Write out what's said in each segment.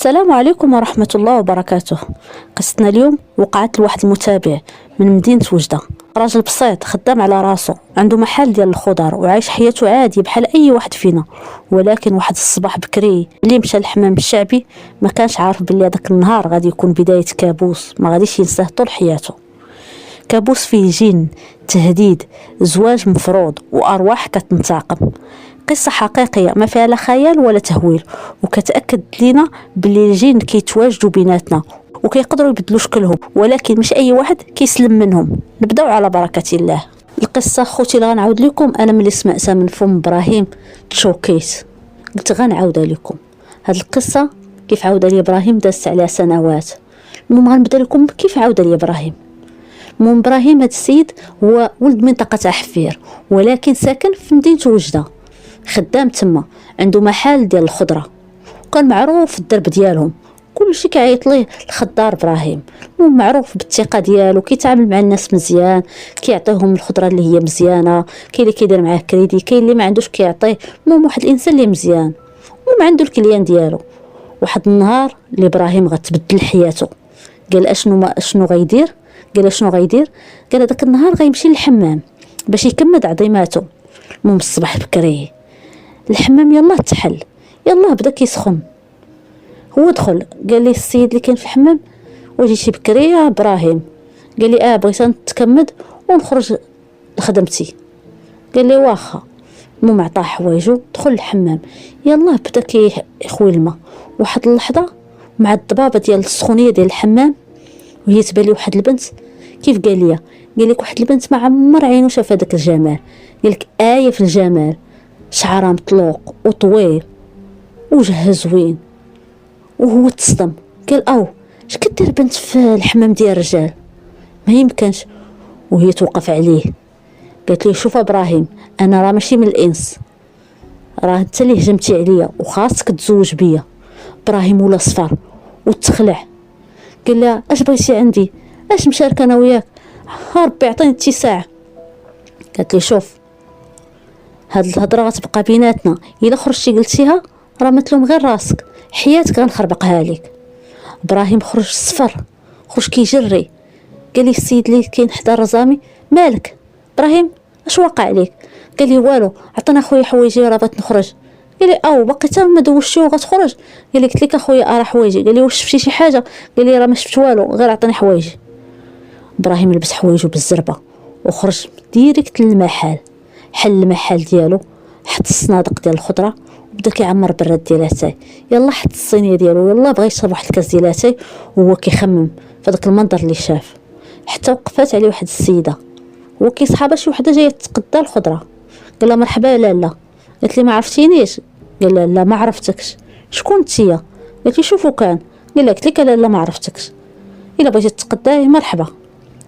السلام عليكم ورحمة الله وبركاته. قصتنا اليوم وقعت لواحد المتابع من مدينة وجدة، راجل بسيط خدام على راسه، عنده محل ديال الخضر وعايش حياته عادي بحال اي واحد فينا. ولكن واحد الصباح بكري اللي مشى للحمام الشعبي ما كانش عارف بلي هذاك النهار غادي يكون بداية كابوس ما غاديش ينساه طول حياته. كابوس فيه جن، تهديد، زواج مفروض وارواح كتنتقم. قصة حقيقية ما فيها لا خيال ولا تهويل، وكتأكد لينا بلي الجن كيتواجدوا بيناتنا وكيقدروا يبدلوا شكلهم، ولكن مش اي واحد كيسلم منهم. نبداو على بركة الله. القصة خوتي اللي غنعاود لكم انا ملي سمعتها من فم ابراهيم تشوكيت، قلت غنعاودها لكم. هاد القصة كيف عاودها لي ابراهيم دازت عليها سنوات. المهم غنبدا لكم كيف عاودها لي ابراهيم. المهم ابراهيم هاد السيد هو ولد منطقة تاع حفير، ولكن ساكن في مدينة وجدة، خدام تما، عنده محل ديال الخضره وكان معروف في الدرب ديالهم، كلشي كيعيط ليه الخضار ابراهيم. المهم معروف بالثقه ديالو، كيتعامل مع الناس مزيان، كيعطيهم الخضره اللي هي مزيانه، كاين اللي كيدير معاه كريدي، كاين اللي ما عندوش كيعطيه. المهم واحد الانسان اللي مزيان، المهم عنده الكليان ديالو. واحد النهار اللي ابراهيم غتبدل حياته، قال اشنو غيدير، قال هذاك النهار غيمشي للحمام باش يكمد عظيماته. المهم الصباح بكري الحمام يلا تحل، يلا بدا كيسخن. هو دخل قال لي السيد اللي كان في الحمام وجيتي بكري يا ابراهيم؟ قال لي بغيت نتكمد ونخرج لخدمتي. قال لي واخا. المهم عطاه حوايجو دخل الحمام، يلا بدا كيخوي الماء. واحد اللحظه مع الضبابه ديال السخونيه ديال الحمام وهي تبان لي واحد البنت. كيف قال لك واحد البنت ما عمر عينو شاف هذاك الجمال، قال لك في الجمال، شعرها مطلوق وطويل وجهها زوين. وهو تصدم، قال اش كدير بنت في الحمام ديال الرجال؟ ما يمكنش. وهي توقف عليه قالت لي شوف ابراهيم، انا راه ماشي من الانس، راه انت اللي هجمتي عليا وخاصك تزوج بيا. ابراهيم ولا صفر وتخلع، قال لها اش بغيتي عندي، اش مشارك انا وياك، ربي يعطيني اتساع. قالت لي شوف، هاد الهضره غتبقى بيناتنا، الا خرجتي قلتيها راه ما تلوم غير راسك، حياتك غنخربقها لك. ابراهيم خرج صفر، خرج كيجري. قال لي السيد اللي كاين حدا الرزامي مالك ابراهيم، اش واقع عليك؟ قال لي والو، عطينا خويا حوايجي راه بغيت نخرج. قال لي باقي حتى ما دوشتي وغتخرج؟ قال لي قلت لك اخويا راه حوايجي. قال لي واش شفتي شي حاجه؟ قال لي راه ما شفت والو، غير عطيني حوايجي. ابراهيم لبس حوايجو بالزربه وخرج ديريكت للمحل، حل المحل ديالو، حط الصنادق ديال الخضره وبدا كيعمر براد ديال اتاي. يلا حط الصينيه ديالو، يلا بغى يشرب واحد الكاس ديال اتاي وهو كيخمم في داك المنظر اللي شاف. حتى وقفات عليه واحد السيده، هو كيصحابها شي وحده جايه تتقدى الخضره. قال لها مرحبا لاله. قالت لي ما عرفتينيش؟ قال لها لا ما عرفتكش. شكون نتيا؟ قالت لي شوفوا كان. قال لها قلت لك لا ما عرفتكش، الا بغيتي تتقداي مرحبا.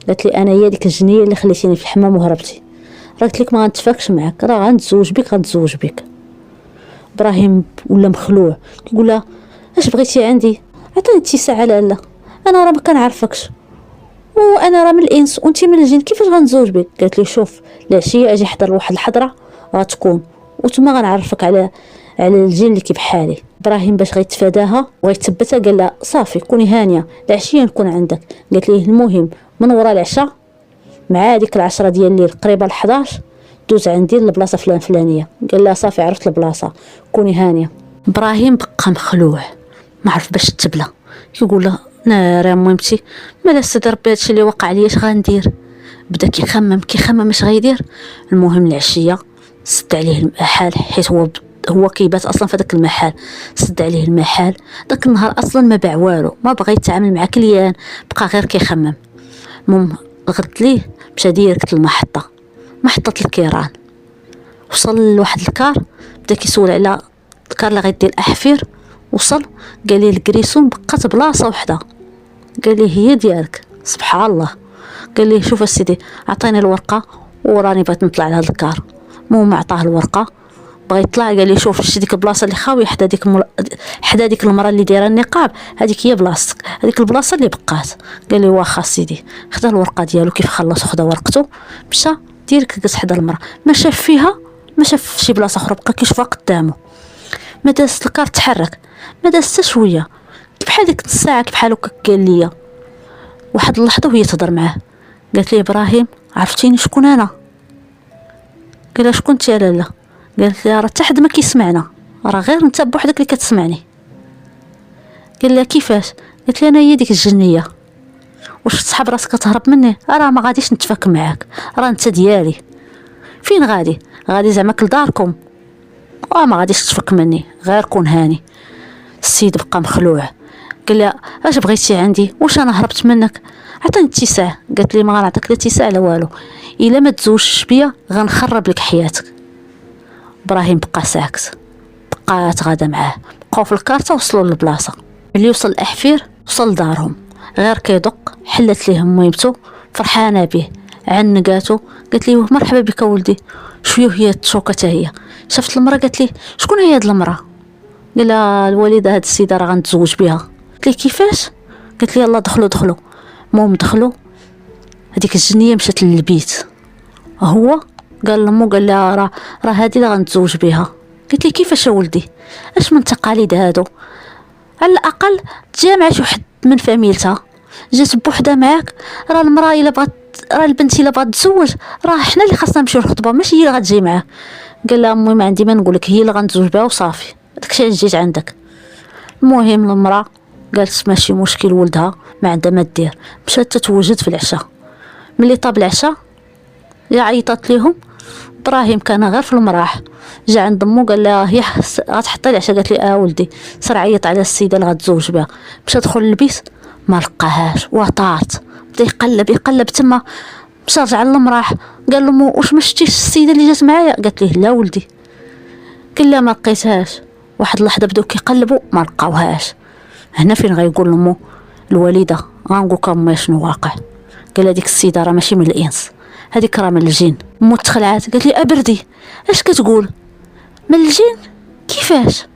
قالت لي انا هي ديك الجنيه اللي خليتيني في الحمام وهربتي، راه قلت لك ما غنتفاكش معاك، راه غنتزوج بك. ابراهيم ولا مخلوع، كيقول لها اش بغيتي عندي؟ عطيني اتساع على لاله، انا راه ما كنعرفكش، وانا راه من الانس وانت من الجن، كيفاش غنتزوج بك؟ قالت لي شوف، العشيه اجي حضر لواحد الحضره غتكون وتما غنعرفك على الجن اللي كي بحالي. ابراهيم باش غيتفاداها وغيتثبتها قال لها صافي كوني هانيه، العشيه نكون عندك. قالت ليه المهم من وراء العشاء مع ديك 10 ديال الليل قريبه ل 11 دوز عندي للبلاصه فلانيه. قال لها صافي عرفت البلاصه كوني هانيه. ابراهيم بقى مخلوع ما عرف باش تبلى، يقول لها ناري مهمتي مالا سد ربي هادشي اللي وقع لي اش غندير. بدا كيخمم اش غيدير. المهم العشيه سد عليه المحل، حيت هو كيبات اصلا في داك المحل، سد عليه المحل. داك النهار اصلا ما باع والو، ما بغى يتعامل مع كليان، بقى غير كيخمم. المهم الغد ليه مشى ديريكت المحطه، محطه الكيران. وصل لواحد الكار، بدا كيسول على الكار اللي غيدي الاحفير. وصل قال لي الكريسون بقات بلاصه وحده، قال لي هي ديالك. سبحان الله. قال لي شوف السيدي عطيني الورقه وراني بغيت نطلع لهاد الكار. المهم عطاه الورقه بغى يطلع، قال لي شوف شتي ديك البلاصه اللي خاويه حدا ديك المراه اللي دايره النقاب، هذيك هي بلاصتك، هذيك البلاصه اللي بقات. قال لي واخا سيدي. خدا الورقه ديالو، كيف خلص خدا ورقته مشى ديريكت جلس حدا المراه، ما شاف فيها، ما شاف شي بلاصه اخرى، بقى كيشوفها قدامه. ما داز الكار تحرك، ما داز حتى شويه، بحال ديك الساعه بحال هكا قال لي واحد اللحظه وهي تهضر معاه. قالت لي ابراهيم عرفتيني شكون انا؟ قال لها شكون انت يا لاله؟ قالت لي راه حتى حد ما كيسمعنا، راه غير انت بوحدك اللي كتسمعني. قال لها كيفاش؟ قالت لي انا هي ديك الجنيه. واش تسحب راسك تهرب مني؟ راه ما غاديش نتفاك معاك، راه انت ديالي. فين غادي؟ غادي زعما لداركم؟ ما غاديش تفك مني، غير كون هاني. السيد بقى مخلوع. قال لها اش بغيتي عندي؟ واش انا هربت منك؟ عطيني اتساع. قالت لي ما غنعطيك لا اتساع لا والو، الا ما تزوجش بيا غنخرب لك حياتك. ابراهيم بقى ساكت، بقات غادا معاه. بقاو في الكارته وصلوا للبلاصه. اللي وصل الاحفير وصل لدارهم، غير كيدق حلت ليه ميمتو فرحانه به، عنقاتو. قالت لي مرحبا بك ولدي. شويه هي تشوكت هي، شافت المراه قالت لي شكون هي هاد المراه؟ قال لها الوالده هاد السيده راه غنتزوج بها. قالت لي كيفاش؟ قالت لي يلا دخلوا. المهم دخلوا. هذيك الجنيه مشات للبيت، هو قال لامو قال لها راه هادي اللي غنتزوج بها. قالت لي كيفاش يا ولدي؟ اش من تقاليد هادو؟ على الاقل تجامع شي واحد من فاميلتها، جات بوحده معاك. راه المراه الا بغات، راه البنت الا بغات تزوج راه حنا اللي خاصنا نمشيو للخطبه، ماشي هي اللي غتجي معاه. قال لها امي ما عندي ما نقول لك، هي اللي غنتزوج بها وصافي، داكشي علاش جيت عندك. المهم المراه قالت ماشي مشكل، ولدها ما عندها ما دير، مشات تتوجد في العشاء. ملي طاب العشاء يا عيطات ليهم. ابراهيم كان غير في المراح، جا عند امو قال لها هي غتحطي العشاء؟ قالت لي ولدي. صار عيط على السيده اللي غتزوج بها. مشى دخل للبيت ما لقاهاش وطارت، بدا يقلب تما. مشى رجع للمراح قال لامو واش ما شفتيش السيده اللي جات معايا؟ قالت ليه لا ولدي. قال لها ما لقيتهاش. واحد اللحظه بداو كيقلبوا ما لقاوهاش. هنا فين غيقول لامو الوالده غنقول لكم شنو واقع. قال هذيك السيده راه ماشي من الانس، هذيك راه من الجن. مو تخلعات قالت لي ابردي اش كتقول؟ من الجن؟ كيفاش؟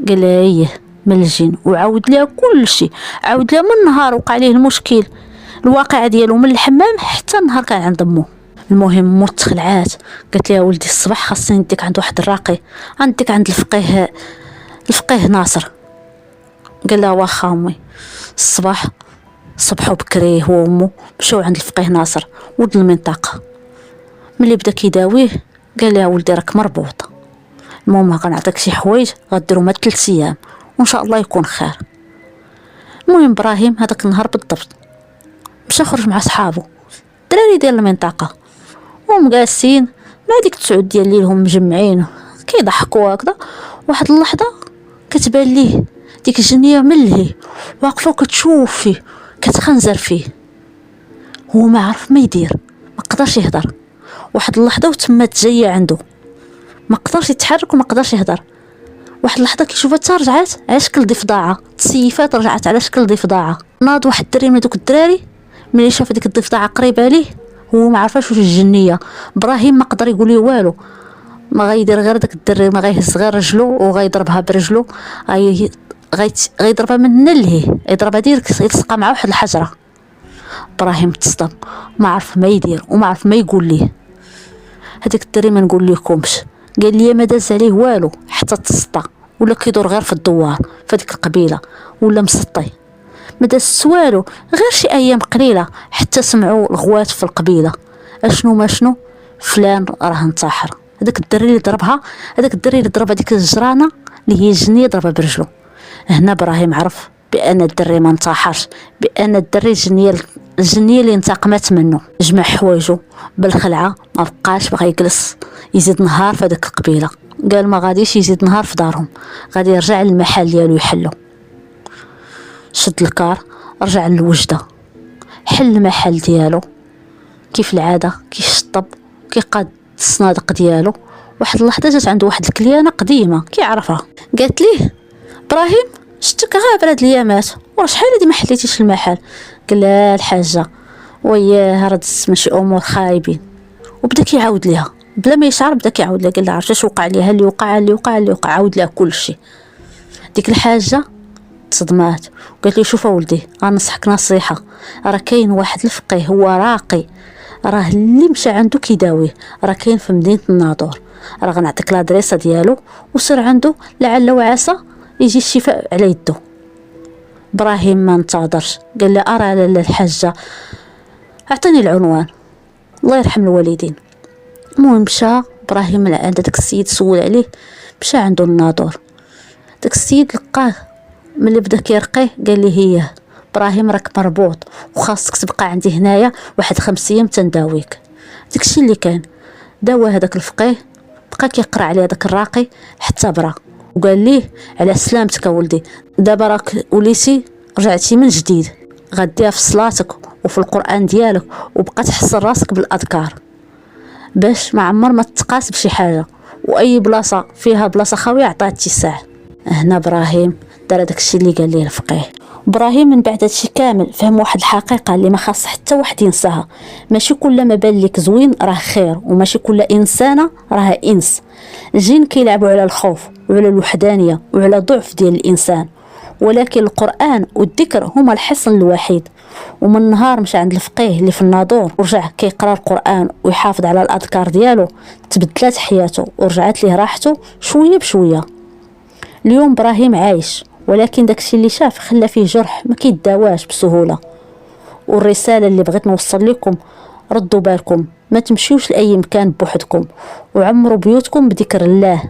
قال لها ايه من الجن، وعاود لها كل شيء، عاود لها من نهار وقع عليه المشكل، الواقع ديالو من الحمام حتى النهار كان عند امه. المهم مو تخلعات قالت لها ولدي الصباح خاصني نديك عند واحد الراقي، غنديك عند الفقيه ناصر. قال لها واخا امي. الصباح صبحوا بكري هو وامه مشاو عند الفقيه ناصر ولد المنطقه. ملي بدا كيداويه قال لها ولدي راك مربوط، المهم غنعطيك شي حوايج غديروا ما 3 ايام وان شاء الله يكون خير. المهم ابراهيم هذاك النهار بالضبط مشى خرج مع صحابه الدراري ديال المنطقه، وهم جالسين مع ديك 9 ديال الليل، هم مجمعين كيضحكوا هكذا. واحد اللحظه كتبان ليه ديك الجنيه ملهي واقفه كتشوف فيه، كتخنزر فيه. هو ما عرف ما يدير، ما قدرش يهضر. واحد اللحظه وتمات جايه عنده، ما قدرش يتحرك وما قدرش يهضر. واحد اللحظه كيشوفها حتى رجعات على شكل ضفدعه، تسيفات رجعت على شكل ضفدعه. ناض واحد الدري من دوك الدراري، ملي شاف ديك الضفدعه قريبه ليه هو ما عرفاش واش الجنيه. ابراهيم ما قدر يقول له والو، ما غيدير غير داك الدري ما غيهز غير رجلو وغيضربها برجلو، غيضربها من هنا لهيه، يضربها ديريكت يلصقها مع واحد الحجره. ابراهيم تصدم، ما عرف ما يدير وما عرف ما يقول ليه. هذاك الدري ما نقول لكمش، قال لي ما داز عليه والو حتى تسطى، ولا كيدور غير في الدوار في ديك القبيله، ولا مسطي ما داز والو غير شي ايام قليله حتى سمعوا الغوات في القبيله اشنو ما شنو فلان راه انتحر. هذاك الدري اللي ضربها، هذاك الدري اللي ضرب هذيك الجرانه اللي هي الجنيه ضربها برجلو. هنا ابراهيم عرف بان الدري ما انتحرش، بان الدري الجنيه اللي انتقمت منه. جمع حوايجو بالخلعه، ما بقاش بغى يجلس يزيد نهار في هذيك القبيله. قال ما غاديش يزيد نهار في دارهم، غادي يرجع للمحل ديالو يحلو. شد الكار رجع للوجده، حل المحل ديالو كيف العاده، كيشطب كيقاد الصنادق ديالو. واحد اللحظه جات عنده واحد الكليانه قديمه كيعرفها، قالت ليه ابراهيم شتك غابر هاد الايامات ورا شحال هادي ما حليتيش المحل؟ قال لها الحاجه وياه راه دزت ماشي امور خايبين. وبدا كيعاود ليها بلا ما يشعر، بدا كيعاود لها. قال لها عرفتي اش وقع ليها؟ اللي وقع عاود لها كل شيء. ديك الحاجه تصدمات وقالت لي شوف ولدي غنصحك نصيحه، راه كاين واحد الفقيه هو راقي، راه اللي مشى عنده كيداويه، راه كاين في مدينه الناظور، راه غنعطيك لادريسه ديالو وسير عنده لعل وعسى يجي الشفاء على يده. ابراهيم ما انتظرش، قال لي ارى لاله الحاجه اعطيني العنوان، الله يرحم الوالدين. المهم مشى ابراهيم عند داك السيد، سول عليه، مشى عنده الناظور. داك السيد لقاه ملي بدا كيرقيه قال لي هي ابراهيم راك مربوط وخاصك تبقى عندي هنايا واحد 5 ايام تنداويك. داكشي اللي كان، داوى هذاك الفقيه، بقى كيقرا عليه داك الراقي حتى برا، وقال ليه على سلامتك ولدي، دابا راك وليتي رجعتي من جديد، غديها في صلاتك وفي القران ديالك، وبقى تحسن راسك بالاذكار باش ما عمر ما تتقاس بشي حاجه، واي بلاصه فيها بلاصه خاويه عطاه اتساع. هنا ابراهيم دار داكشي اللي قال ليه الفقيه. ابراهيم من بعد هادشي كامل فهم واحد الحقيقه اللي ما خاص حتى واحد ينساها، ماشي كل ما بان لك زوين راه خير، وماشي كل انسانه راه انس. الجن كيلعبوا على الخوف وعلى الوحدانيه وعلى ضعف ديال الانسان، ولكن القران والذكر هما الحصن الوحيد. ومن نهار مشى عند الفقيه اللي في الناظور ورجع كيقرا القران ويحافظ على الاذكار ديالو، تبدلات حياته ورجعت ليه راحته شويه بشويه. اليوم ابراهيم عايش، ولكن داكشي اللي شاف خلى فيه جرح ما كيداواش بسهوله. والرساله اللي بغيت نوصل لكم، ردوا بالكم، ما تمشيوش لاي مكان بوحدكم، وعمروا بيوتكم بذكر الله.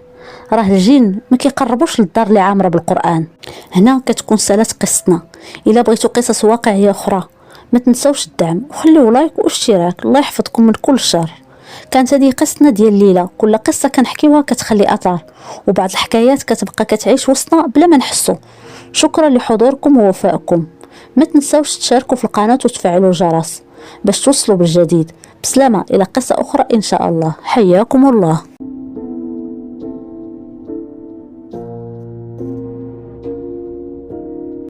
راه الجن ما كيقربوش للدار اللي عامره بالقران. هنا كتكون سالات قصتنا. الا بغيتوا قصص واقعيه اخرى ما تنساوش الدعم وخليو لايك واشتراك، الله يحفظكم من كل شر. كانت هذه قصتنا ديال الليله، كل قصه كنحكيوها كتخلي اثر، وبعض الحكايات كتبقى كتعيش وسطنا بلا ما نحسو. شكرا لحضوركم ووفائكم. ما تنساوش تشاركوا في القناه وتفعلوا الجرس باش توصلوا بالجديد. بسلامه الى قصه اخرى ان شاء الله. حياكم الله.